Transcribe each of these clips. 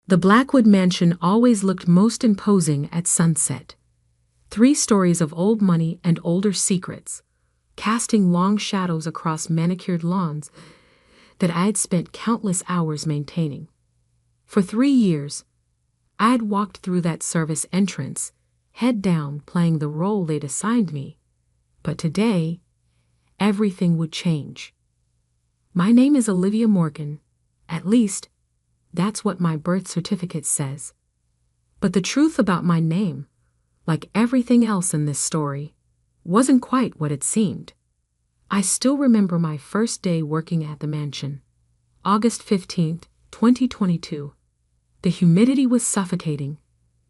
The Blackwood mansion always looked most imposing at sunset. 3 stories of old money and older secrets, casting long shadows across manicured lawns that I had spent countless hours maintaining. For 3 years, I had walked through that service entrance, head down, playing the role they'd assigned me. But today, everything would change. My name is Olivia Morgan. At least, that's what my birth certificate says. But the truth about my name, like everything else in this story, wasn't quite what it seemed. I still remember my first day working at the mansion. August 15th, 2022. The humidity was suffocating,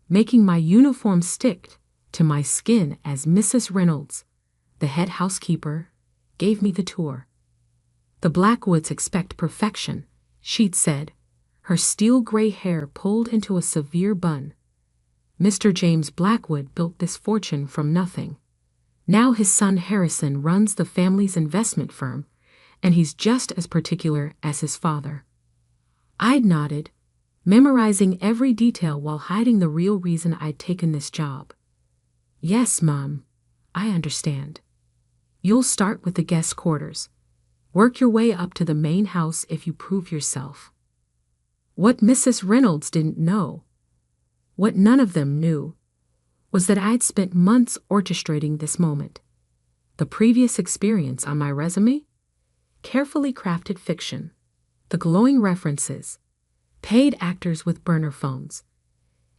making my uniform stick to my skin as Mrs. Reynolds, the head housekeeper, gave me the tour. The Blackwoods expect perfection, she'd said, her steel gray hair pulled into a severe bun. Mr. James Blackwood built this fortune from nothing. Now his son Harrison runs the family's investment firm, and he's just as particular as his father. I'd nodded, memorizing every detail while hiding the real reason I'd taken this job. Yes, Mom, I understand. You'll start with the guest quarters. Work your way up to the main house if you prove yourself. What Mrs. Reynolds didn't know, what none of them knew, was that I'd spent months orchestrating this moment. The previous experience on my resume? Carefully crafted fiction, the glowing references, paid actors with burner phones.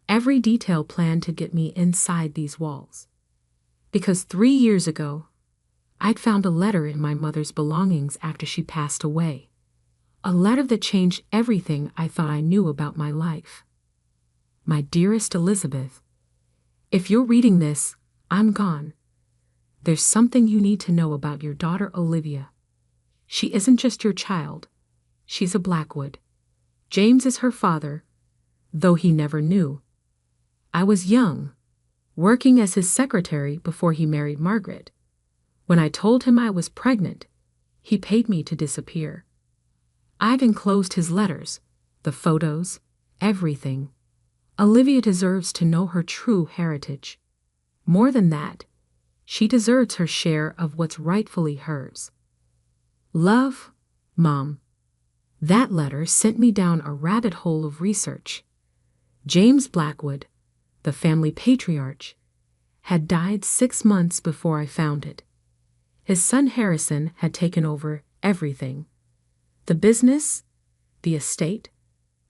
Every detail planned to get me inside these walls. Because 3 years ago, I'd found a letter in my mother's belongings after she passed away. A letter that changed everything I thought I knew about my life. My dearest Elizabeth, if you're reading this, I'm gone. There's something you need to know about your daughter Olivia. She isn't just your child. She's a Blackwood. James is her father, though he never knew. I was young, working as his secretary before he married Margaret. When I told him I was pregnant, he paid me to disappear. I've enclosed his letters, the photos, everything. Olivia deserves to know her true heritage. More than that, she deserves her share of what's rightfully hers. Love, Mom. That letter sent me down a rabbit hole of research. James Blackwood, the family patriarch, had died 6 months before I found it. His son Harrison had taken over everything. The business, the estate,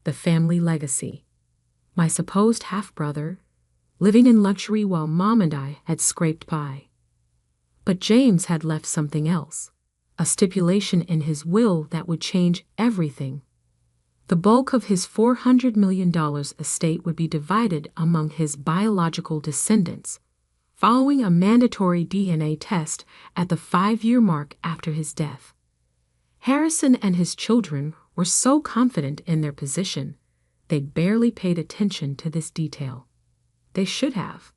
the family legacy. My supposed half-brother, living in luxury while Mom and I had scraped by. But James had left something else, a stipulation in his will that would change everything. The bulk of his $400 million estate would be divided among his biological descendants, following a mandatory DNA test at the 5-year mark after his death. Harrison and his children were so confident in their position, they barely paid attention to this detail. They should have.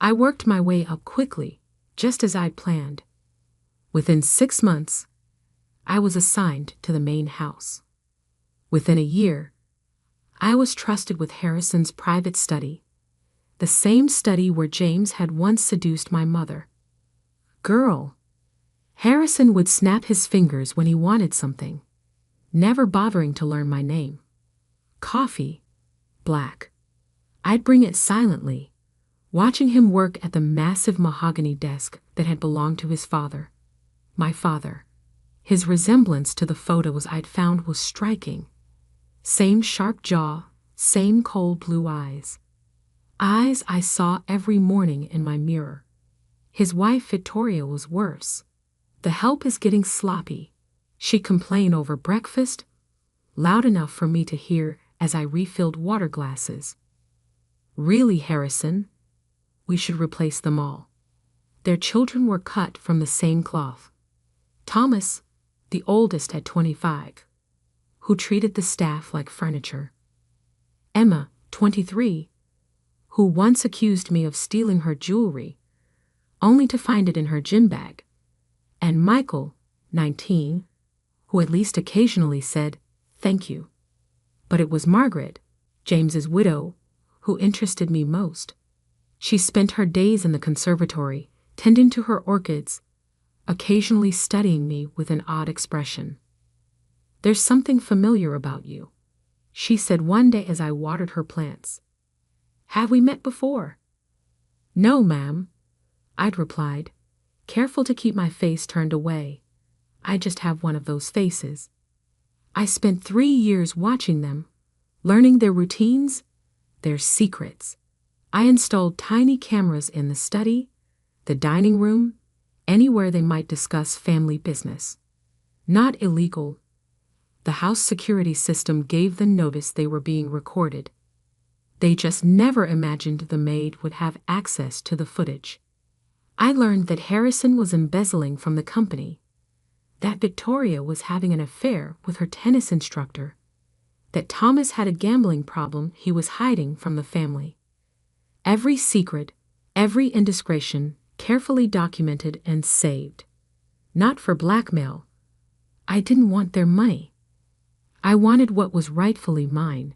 I worked my way up quickly, just as I'd planned. Within 6 months, I was assigned to the main house. Within a year, I was trusted with Harrison's private study, the same study where James had once seduced my mother. Girl. Harrison would snap his fingers when he wanted something, never bothering to learn my name. Coffee, black. I'd bring it silently, watching him work at the massive mahogany desk that had belonged to his father. My father. His resemblance to the photos I'd found was striking. Same sharp jaw, same cold blue eyes. Eyes I saw every morning in my mirror. His wife Victoria was worse. The help is getting sloppy. She'd complain over breakfast, loud enough for me to hear as I refilled water glasses. Really, Harrison? We should replace them all. Their children were cut from the same cloth. Thomas, the oldest at 25, who treated the staff like furniture. Emma, 23, who once accused me of stealing her jewelry, only to find it in her gym bag. And Michael, 19, who at least occasionally said, "Thank you." But it was Margaret, James's widow, who interested me most. She spent her days in the conservatory, tending to her orchids, occasionally studying me with an odd expression. "There's something familiar about you," she said one day as I watered her plants. "Have we met before?" "No, ma'am," I'd replied, careful to keep my face turned away. I just have one of those faces. I spent 3 years watching them, learning their routines, their secrets. I installed tiny cameras in the study, the dining room, anywhere they might discuss family business. Not illegal. The house security system gave them notice they were being recorded. They just never imagined the maid would have access to the footage. I learned that Harrison was embezzling from the company, that Victoria was having an affair with her tennis instructor, that Thomas had a gambling problem he was hiding from the family. Every secret, every indiscretion, carefully documented and saved. Not for blackmail. I didn't want their money. I wanted what was rightfully mine.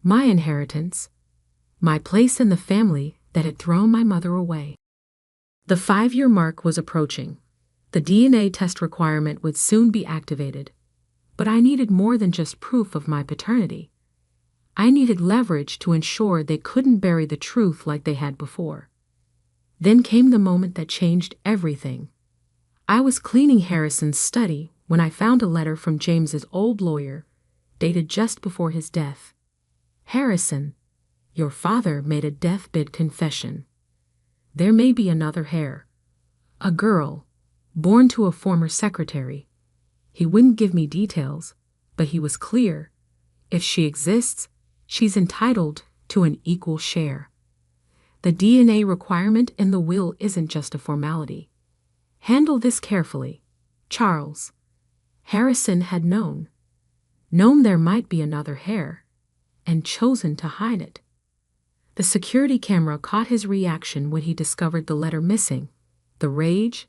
My inheritance. My place in the family that had thrown my mother away. The 5-year mark was approaching. The DNA test requirement would soon be activated. But I needed more than just proof of my paternity. I needed leverage to ensure they couldn't bury the truth like they had before. Then came the moment that changed everything. I was cleaning Harrison's study when I found a letter from James's old lawyer, dated just before his death. "Harrison, your father made a deathbed confession. There may be another heir. A girl, born to a former secretary. He wouldn't give me details, but he was clear. If she exists, she's entitled to an equal share. The DNA requirement in the will isn't just a formality. Handle this carefully, Charles." Harrison had known there might be another heir, and chosen to hide it. The security camera caught his reaction when he discovered the letter missing, the rage,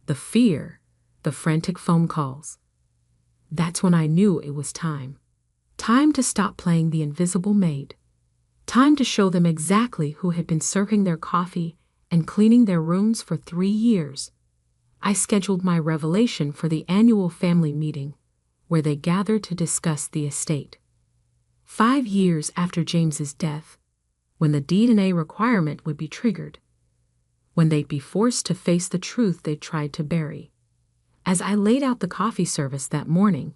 the fear, the frantic phone calls. That's when I knew it was time. Time to stop playing the invisible maid. Time to show them exactly who had been serving their coffee and cleaning their rooms for 3 years. I scheduled my revelation for the annual family meeting, where they gathered to discuss the estate. 5 years after James's death, when the DNA requirement would be triggered, when they'd be forced to face the truth they'd tried to bury. As I laid out the coffee service that morning,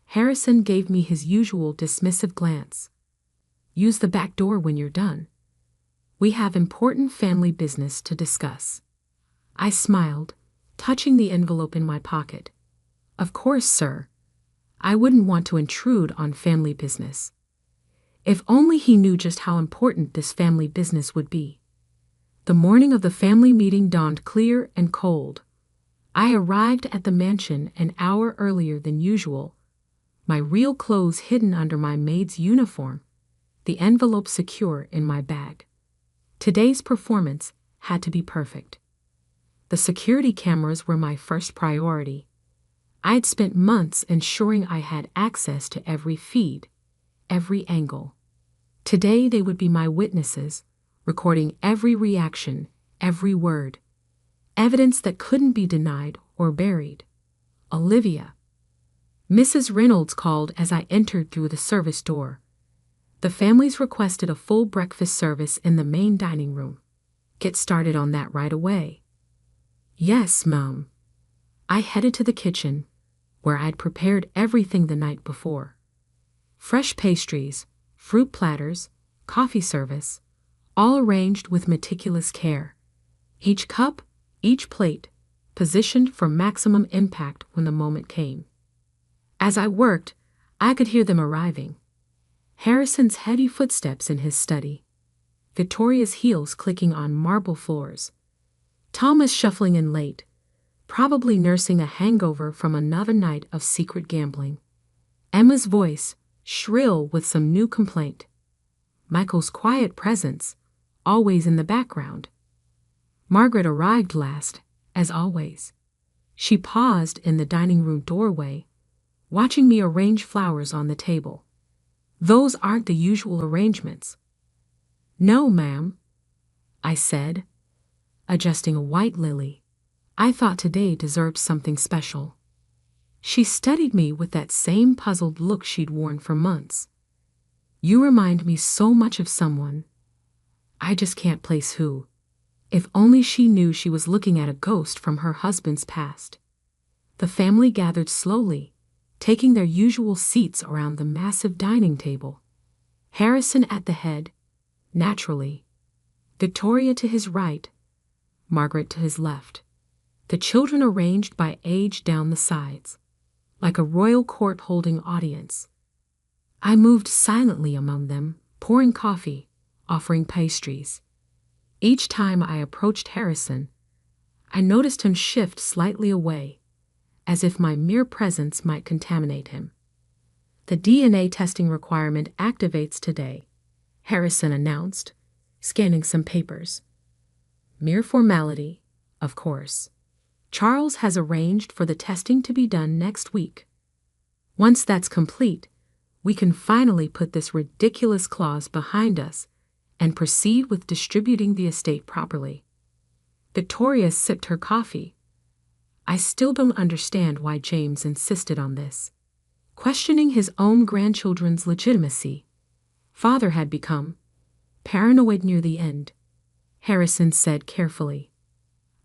Harrison gave me his usual dismissive glance. "Use the back door when you're done. We have important family business to discuss." I smiled, touching the envelope in my pocket. "Of course, sir. I wouldn't want to intrude on family business." If only he knew just how important this family business would be. The morning of the family meeting dawned clear and cold. I arrived at the mansion an hour earlier than usual, my real clothes hidden under my maid's uniform, the envelope secure in my bag. Today's performance had to be perfect. The security cameras were my first priority. I'd spent months ensuring I had access to every feed, every angle. Today they would be my witnesses, recording every reaction, every word. Evidence that couldn't be denied or buried. Olivia. Mrs. Reynolds called as I entered through the service door. The families requested a full breakfast service in the main dining room. Get started on that right away. Yes, Mom. I headed to the kitchen, where I'd prepared everything the night before. Fresh pastries, fruit platters, coffee service, all arranged with meticulous care. Each cup, each plate, positioned for maximum impact when the moment came. As I worked, I could hear them arriving. Harrison's heavy footsteps in his study, Victoria's heels clicking on marble floors, Thomas shuffling in late, probably nursing a hangover from another night of secret gambling. Emma's voice, shrill with some new complaint. Michael's quiet presence, always in the background. Margaret arrived last, as always. She paused in the dining room doorway, watching me arrange flowers on the table. Those aren't the usual arrangements." "No, ma'am," I said, adjusting a white lily. I thought today deserved something special. She studied me with that same puzzled look she'd worn for months. "You remind me so much of someone. I just can't place who." If only she knew she was looking at a ghost from her husband's past. The family gathered slowly, taking their usual seats around the massive dining table. Harrison at the head, naturally. Victoria to his right, Margaret to his left. The children arranged by age down the sides, like a royal court holding audience. I moved silently among them, pouring coffee, offering pastries. Each time I approached Harrison, I noticed him shift slightly away, as if my mere presence might contaminate him. "The DNA testing requirement activates today," Harrison announced, scanning some papers. "Mere formality, of course. Charles has arranged for the testing to be done next week. Once that's complete, we can finally put this ridiculous clause behind us and proceed with distributing the estate properly." Victoria sipped her coffee. "I still don't understand why James insisted on this. Questioning his own grandchildren's legitimacy. Father had become paranoid near the end," Harrison said carefully.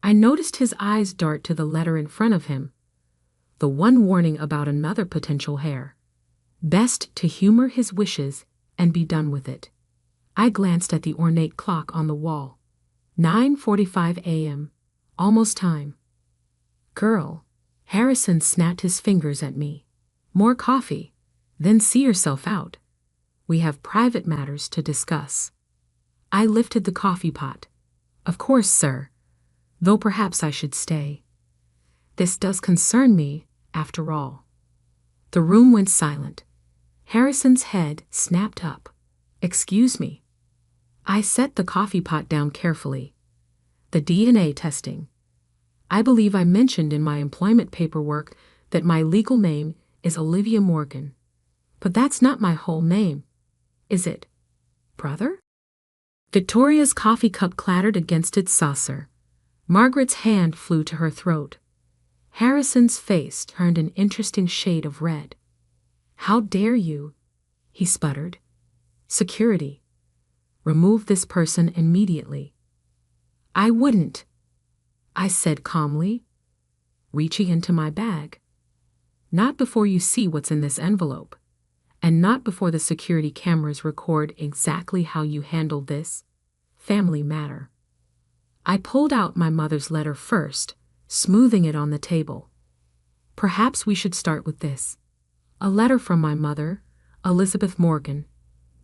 I noticed his eyes dart to the letter in front of him, the one warning about another potential heir. Best to humor his wishes and be done with it. I glanced at the ornate clock on the wall. 9:45 a.m. Almost time. "Girl," Harrison snapped his fingers at me. "More coffee, then see yourself out. We have private matters to discuss." I lifted the coffee pot. "Of course, sir. Though perhaps I should stay. This does concern me, after all." The room went silent. Harrison's head snapped up. "Excuse me." I set the coffee pot down carefully. "The DNA testing. I believe I mentioned in my employment paperwork that my legal name is Olivia Morgan. But that's not my whole name, is it, brother?" Victoria's coffee cup clattered against its saucer. Margaret's hand flew to her throat. Harrison's face turned an interesting shade of red. "How dare you?" he sputtered. "Security. Remove this person immediately." "I wouldn't," I said calmly, reaching into my bag. "Not before you see what's in this envelope, and not before the security cameras record exactly how you handled this family matter." I pulled out my mother's letter first, smoothing it on the table. "Perhaps we should start with this. A letter from my mother, Elizabeth Morgan,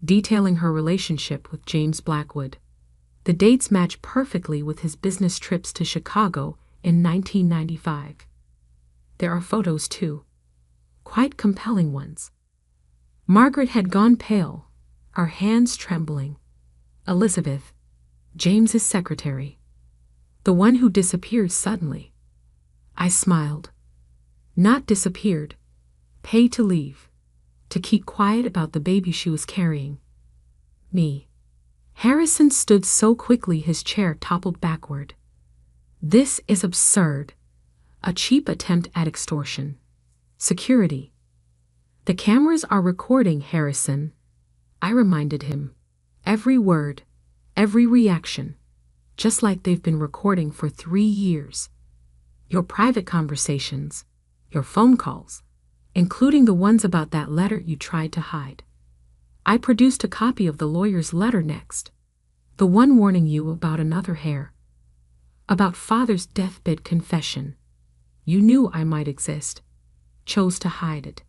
detailing her relationship with James Blackwood. The dates match perfectly with his business trips to Chicago in 1995. There are photos, too. Quite compelling ones." Margaret had gone pale, our hands trembling. "Elizabeth, James's secretary. The one who disappeared suddenly." I smiled. "Not disappeared. Paid to leave. To keep quiet about the baby she was carrying." "Me." Harrison stood so quickly his chair toppled backward. "This is absurd. A cheap attempt at extortion. Security." "The cameras are recording, Harrison," I reminded him. "Every word, every reaction, just like they've been recording for 3 years. Your private conversations, your phone calls, including the ones about that letter you tried to hide." I produced a copy of the lawyer's letter next, the one warning you about another heir. About father's deathbed confession. You knew I might exist, chose to hide it.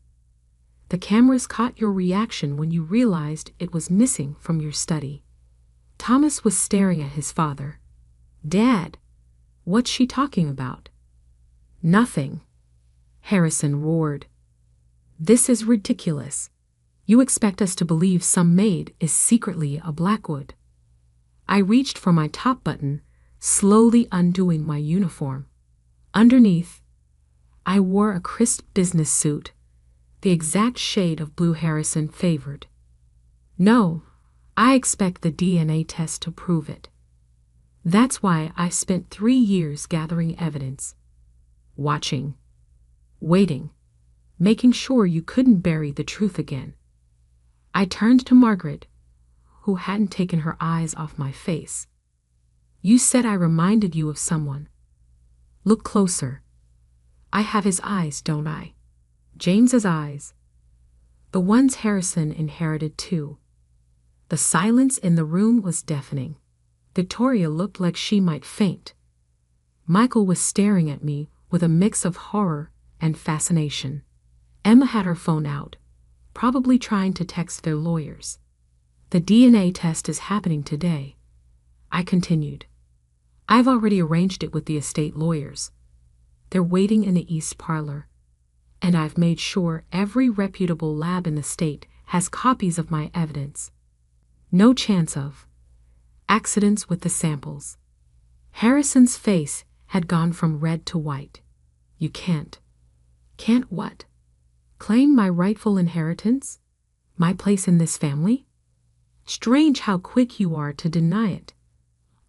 The cameras caught your reaction when you realized it was missing from your study. Thomas was staring at his father. "Dad, what's she talking about?" "Nothing," Harrison roared. "This is ridiculous. You expect us to believe some maid is secretly a Blackwood." I reached for my top button, slowly undoing my uniform. Underneath, I wore a crisp business suit, the exact shade of blue Harrison favored. No, I expect the DNA test to prove it. That's why I spent 3 years gathering evidence, watching, waiting, making sure you couldn't bury the truth again. I turned to Margaret, who hadn't taken her eyes off my face. You said I reminded you of someone. Look closer. I have his eyes, don't I? James's eyes. The ones Harrison inherited too. The silence in the room was deafening. Victoria looked like she might faint. Michael was staring at me with a mix of horror and fascination. Emma had her phone out, probably trying to text their lawyers. The DNA test is happening today, I continued. I've already arranged it with the estate lawyers. They're waiting in the East Parlor. And I've made sure every reputable lab in the state has copies of my evidence. No chance of accidents with the samples. Harrison's face had gone from red to white. You can't. Can't what? Claim my rightful inheritance? My place in this family? Strange how quick you are to deny it.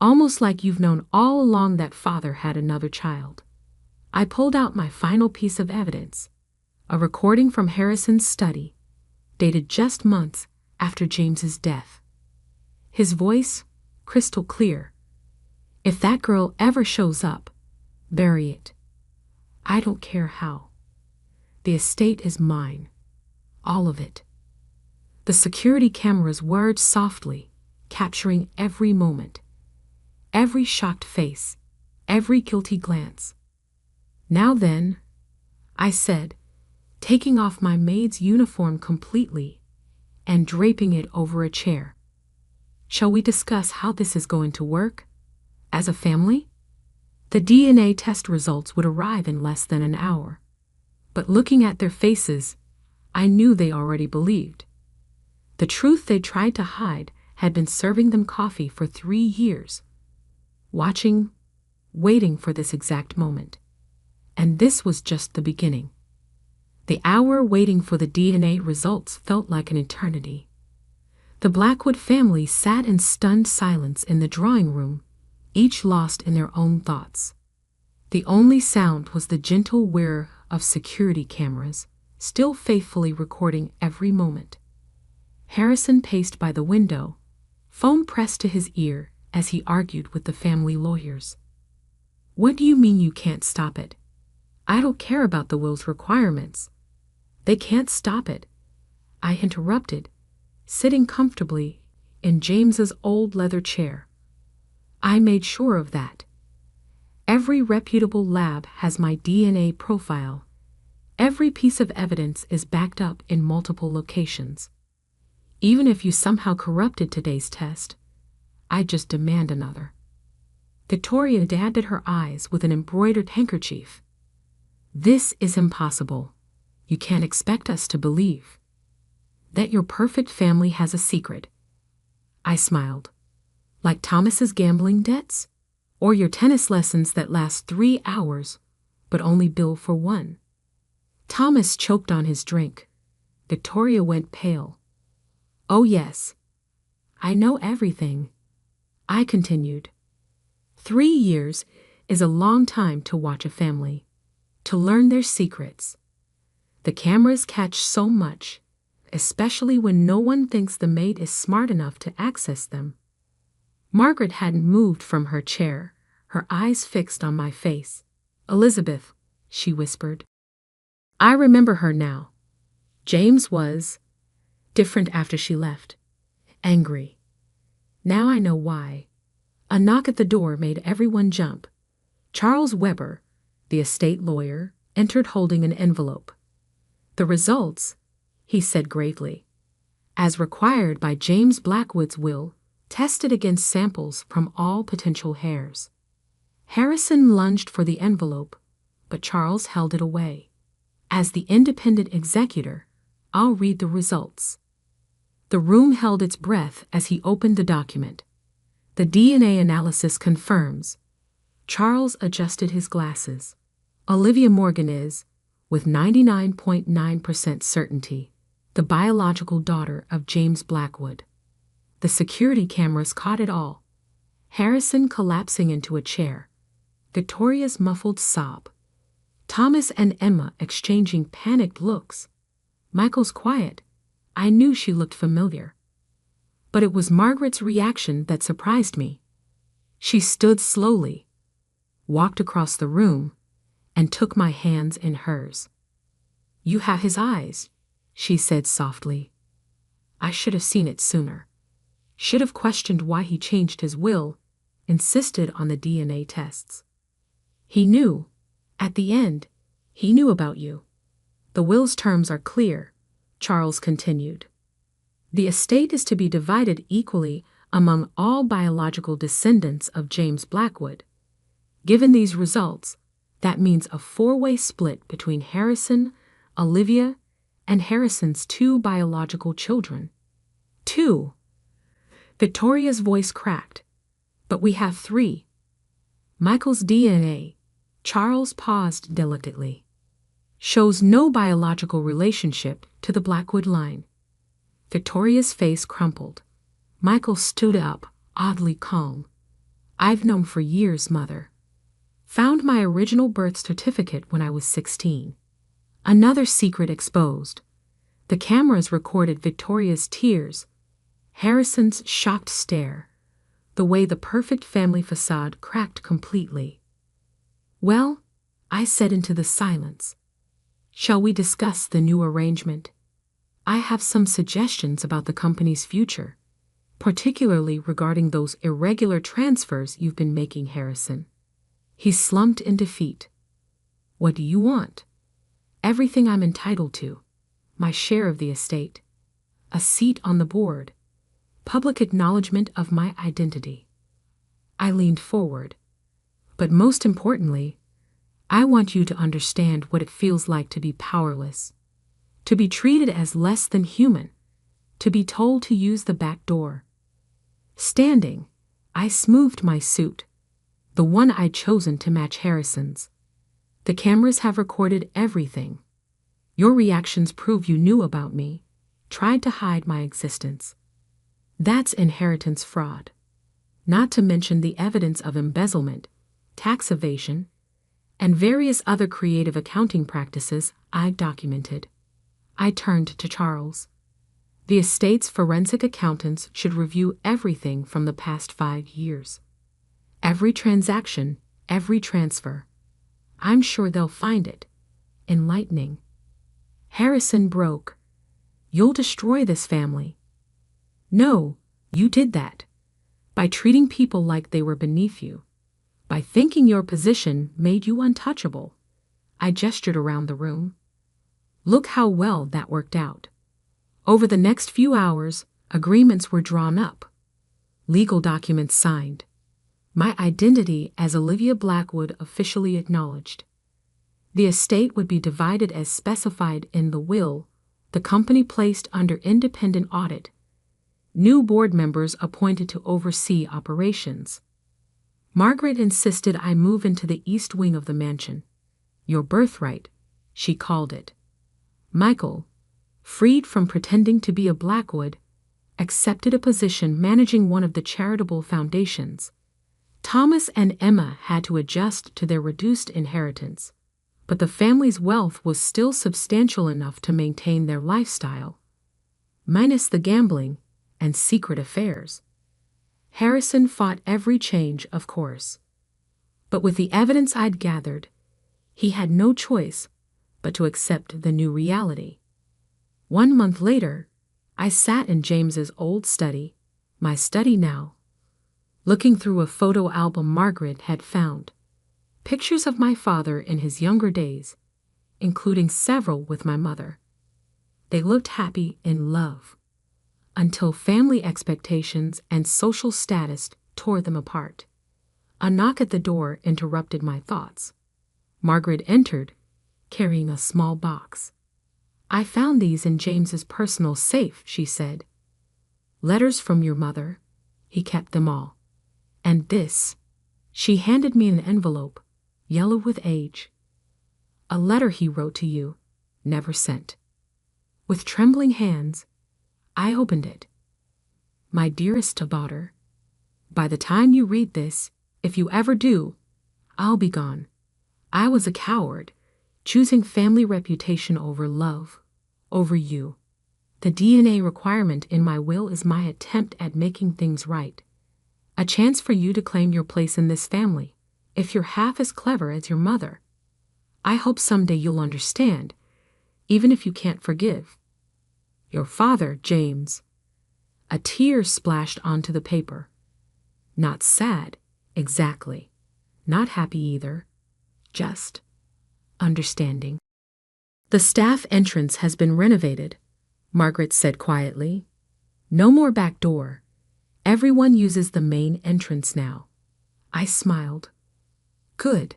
Almost like you've known all along that father had another child. I pulled out my final piece of evidence, a recording from Harrison's study, dated just months after James's death. His voice, crystal clear. If that girl ever shows up, bury it. I don't care how. The estate is mine. All of it. The security cameras whirred softly, capturing every moment. Every shocked face, every guilty glance. Now then, I said, taking off my maid's uniform completely and draping it over a chair. Shall we discuss how this is going to work? As a family? The DNA test results would arrive in less than an hour. But looking at their faces, I knew they already believed. The truth they tried to hide had been serving them coffee for 3 years. Watching, waiting for this exact moment. And this was just the beginning. The hour waiting for the DNA results felt like an eternity. The Blackwood family sat in stunned silence in the drawing room, each lost in their own thoughts. The only sound was the gentle whir of security cameras, still faithfully recording every moment. Harrison paced by the window, phone pressed to his ear as he argued with the family lawyers. What do you mean you can't stop it? I don't care about the will's requirements. They can't stop it, I interrupted, sitting comfortably in James's old leather chair. I made sure of that. Every reputable lab has my DNA profile. Every piece of evidence is backed up in multiple locations. Even if you somehow corrupted today's test, I just demand another. Victoria dabbed her eyes with an embroidered handkerchief. This is impossible. You can't expect us to believe that your perfect family has a secret. I smiled. Like Thomas's gambling debts? Or your tennis lessons that last 3 hours, but only bill for 1? Thomas choked on his drink. Victoria went pale. Oh yes. I know everything. I continued. 3 years is a long time to watch a family, to learn their secrets. The cameras catch so much, especially when no one thinks the maid is smart enough to access them. Margaret hadn't moved from her chair, her eyes fixed on my face. Elizabeth, she whispered. I remember her now. James was different after she left. Angry. Now I know why. A knock at the door made everyone jump. Charles Weber, the estate lawyer, entered holding an envelope. The results, he said gravely, as required by James Blackwood's will, tested against samples from all potential heirs. Harrison lunged for the envelope, but Charles held it away. As the independent executor, I'll read the results. The room held its breath as he opened the document. The DNA analysis confirms. Charles adjusted his glasses. Olivia Morgan is, with 99.9% certainty, the biological daughter of James Blackwood. The security cameras caught it all. Harrison collapsing into a chair, Victoria's muffled sob, Thomas and Emma exchanging panicked looks. Michael's quiet. I knew she looked familiar. But it was Margaret's reaction that surprised me. She stood slowly, walked across the room, and took my hands in hers. "You have his eyes," she said softly. I should have seen it sooner. Should have questioned why he changed his will, insisted on the DNA tests. He knew. At the end, he knew about you. The will's terms are clear, Charles continued. The estate is to be divided equally among all biological descendants of James Blackwood. Given these results, that means a four-way split between Harrison, Olivia, and Harrison's 2 biological children. 2. Victoria's voice cracked. But we have 3. Michael's DNA, Charles paused delicately, shows no biological relationship to the Blackwood line. Victoria's face crumpled. Michael stood up, oddly calm. "I've known for years, Mother. Found my original birth certificate when I was 16. Another secret exposed. The cameras recorded Victoria's tears, Harrison's shocked stare, the way the perfect family facade cracked completely. Well, I said into the silence, shall we discuss the new arrangement? I have some suggestions about the company's future, particularly regarding those irregular transfers you've been making, Harrison. He slumped in defeat. What do you want? Everything I'm entitled to. My share of the estate. A seat on the board. Public acknowledgement of my identity. I leaned forward. But most importantly, I want you to understand what it feels like to be powerless. To be treated as less than human. To be told to use the back door. Standing, I smoothed my suit, the one I'd chosen to match Harrison's. The cameras have recorded everything. Your reactions prove you knew about me, tried to hide my existence. That's inheritance fraud. Not to mention the evidence of embezzlement, tax evasion, and various other creative accounting practices I've documented. I turned to Charles. The estate's forensic accountants should review everything from the past 5 years. Every transaction, every transfer. I'm sure they'll find it enlightening. Harrison broke. You'll destroy this family. No, you did that. By treating people like they were beneath you. By thinking your position made you untouchable. I gestured around the room. Look how well that worked out. Over the next few hours, agreements were drawn up. Legal documents signed. My identity as Olivia Blackwood officially acknowledged. The estate would be divided as specified in the will, the company placed under independent audit. New board members appointed to oversee operations. Margaret insisted I move into the east wing of the mansion. Your birthright, she called it. Michael, freed from pretending to be a Blackwood, accepted a position managing one of the charitable foundations. Thomas and Emma had to adjust to their reduced inheritance, but the family's wealth was still substantial enough to maintain their lifestyle, minus the gambling and secret affairs. Harrison fought every change, of course. But with the evidence I'd gathered, he had no choice but to accept the new reality. 1 month later, I sat in James's old study, my study now, looking through a photo album Margaret had found. Pictures of my father in his younger days, including several with my mother. They looked happy in love, until family expectations and social status tore them apart. A knock at the door interrupted my thoughts. Margaret entered, carrying a small box. I found these in James's personal safe, she said. Letters from your mother. He kept them all. And this. She handed me an envelope, yellow with age. A letter he wrote to you, never sent. With trembling hands, I opened it. My dearest daughter, by the time you read this, if you ever do, I'll be gone. I was a coward, choosing family reputation over love, over you. The DNA requirement in my will is my attempt at making things right. A chance for you to claim your place in this family, if you're half as clever as your mother. I hope someday you'll understand, even if you can't forgive. Your father, James. A tear splashed onto the paper. Not sad, exactly. Not happy either. Just understanding. The staff entrance has been renovated, Margaret said quietly. No more back door. Everyone uses the main entrance now. I smiled. Good,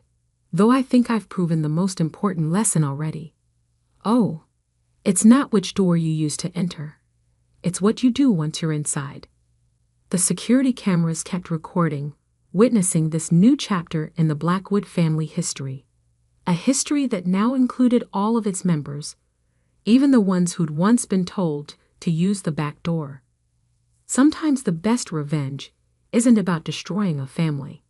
though I think I've proven the most important lesson already. Oh, it's not which door you use to enter. It's what you do once you're inside. The security cameras kept recording, witnessing this new chapter in the Blackwood family history. A history that now included all of its members, even the ones who'd once been told to use the back door. Sometimes the best revenge isn't about destroying a family.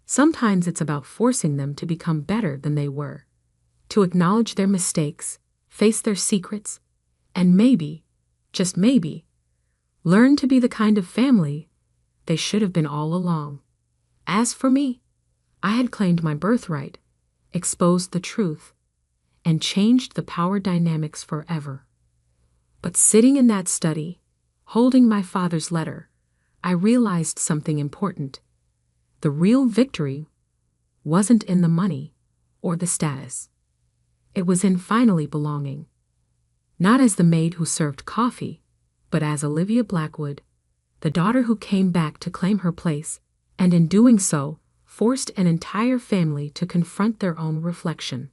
Sometimes it's about forcing them to become better than they were, to acknowledge their mistakes, face their secrets, and maybe, just maybe, learn to be the kind of family they should have been all along. As for me, I had claimed my birthright, exposed the truth, and changed the power dynamics forever. But sitting in that study, holding my father's letter, I realized something important. The real victory wasn't in the money or the status. It was in finally belonging. Not as the maid who served coffee, but as Olivia Blackwood, the daughter who came back to claim her place, and in doing so, forced an entire family to confront their own reflection.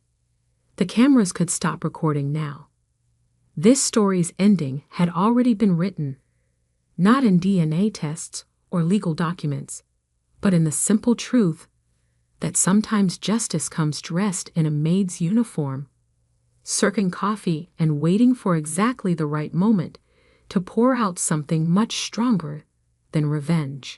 The cameras could stop recording now. This story's ending had already been written, not in DNA tests or legal documents, but in the simple truth that sometimes justice comes dressed in a maid's uniform, serving coffee and waiting for exactly the right moment to pour out something much stronger than revenge.